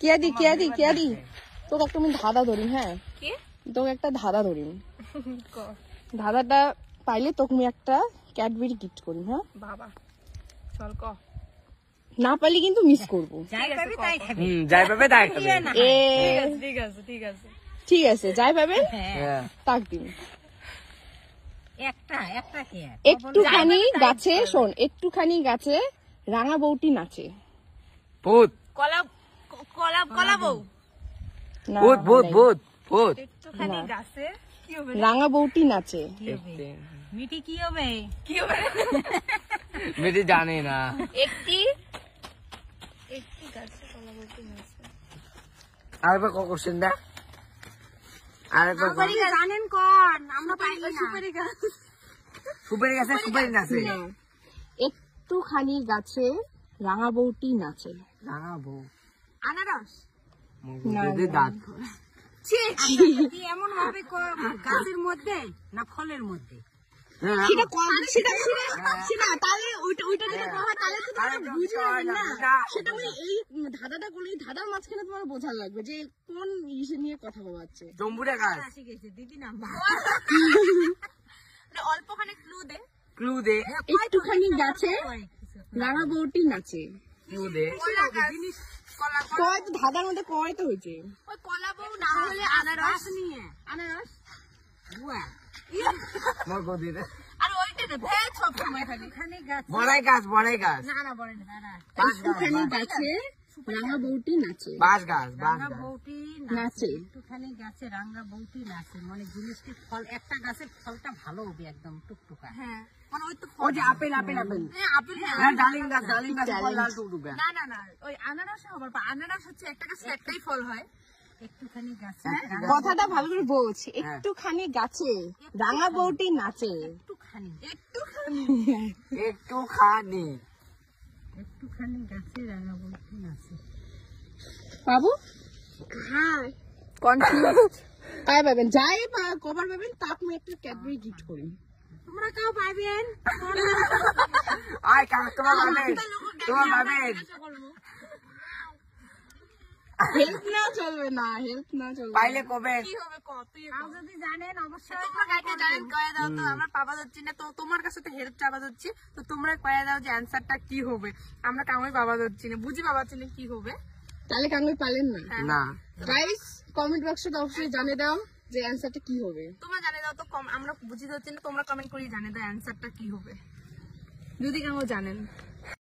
কিয়া দি তোকে একটা আমি ধাঁধা ধরিম। হ্যাঁ তোকে একটা ধাঁধা ধরিম, ধাঁধাটা পাইলে তোকে আমি একটা ক্যাডবেরি গিফট করিম। হ্যাঁ বাবা চল ক, না পাইলে কিন্তু মিস করবো। যাই পাবে তাই খাবে। যাই পাবে তাই খাবে। ঠিক আছে যাই পাবেন তাক দিন। একটা কে একটুখানি গাছে শোন, একটুখানি গাছে রাঙা বউটি নাচে। ভূত কলা বউ। না, ভূত ভূত ভূত ভূত। একটুখানি গাছে কি হবে? রাঙা বউটি নাচে। মিটি কি হবে? মেয়েটি জানে না। একটি গাছে কলা বউটি নাচে। আরেকবার কোশ্চেন দা, আরেকবার জানেন কোন? আমরা পারি না। সুপারি গাছ। সুপারি গাছে সুপারি নাচে। একটুখানি গাছে রাঙা বউটি নাচে। রাঙা বউ আনারস। যদি দাঁত এমন ভাবে গাছের মধ্যে না ফলের মধ্যে? সেটা তাহলে ওইটা যেটা করা হয় তাহলে তো তোমরা বুঝে যাবেন না। সেটা মানে এই ধাঁধাটা করলে এই ধাঁধার মাঝখানে তোমার বোঝার লাগবে যে কোন ইসে নিয়ে কথা বলাচ্ছে। জম্বুরা গাছ। শিখেছে দিদি না অল্পখানে ক্লু দে। একটুখানি গাছে রাঙা বউটি নাচে। ক্লু দে। কয় তো ধাঁধার মধ্যে কয় তো হয়েছে। ওই কলা বউ না হলে আনারস নিয়ে আনারস মোর গদি দে। আর ওইটা না ভেজ সব সময় থাকে। একটুখানি গাছ বড়াই গাছ বড়াই গাছ। না বলে না একটুখানি গাছে রাঙা বউটি নাচে। বাঁশ গাছ বাঁশ রাঙা গাছ। বউটি নাচে। একটুখানি গাছে রাঙা বউটি নাচে, মানে জিনিসটি ফল, একটা গাছের ফলটা ভালো হবে একদম টুকটুকা। হ্যাঁ মানে ওই তো ওই যে আপেল আপেল আপেল। হ্যাঁ আপেল। হ্যাঁ ডালিম গাছ ফল লাল টুকটুকা। না ওই আনারসে হবার পর আনারস হচ্ছে একটা গাছে একটাই ফল হয়। একটুখানি গাছে কথাটা ভালো করে বলছি। একটুখানি গাছে রাঙা বউটি নাচে। একটুখানি একটুখানি একটুখানি গাছে রাঙা বউটি নাচে। বাবু হ্যাঁ কনফিউজ তাই পাবেন, যাই কভার পাবেন তাকে আমি একটা ক্যাডবেরি গিফট করি। তোমরা কেউ পাবেন? আয় কাকা তোমার পাবেন, তোমার পাবেন। হেল্প না চলবে না, হেল্প না চলবে। পাইলে কবে কি হবে কত কেউ যদি জানেন অবশ্যই তোমরা গাইতে জানেন কয়ে দাও তো। আমরা পাবা যাচ্ছি না তো, তোমার কাছে তো হেল্প চাবা যাচ্ছি তো তোমরা কয়ে দাও যে অ্যান্সারটা কি হবে। আমরা কামই পাবা যাচ্ছি না, বুঝি পাবা যাচ্ছি না কি হবে। তাহলে কাঙ্গুই পালেন না। না গাইস কমেন্ট বক্সে তো অবশ্যই জানিয়ে দাও যে অ্যান্সারটা কি হবে। তোমরা জানে দাও তো, কম আমরা বুঝি যাচ্ছি না, তোমরা কমেন্ট করে জানিয়ে দাও অ্যান্সারটা কি হবে যদি কাঙ্গু জানেন।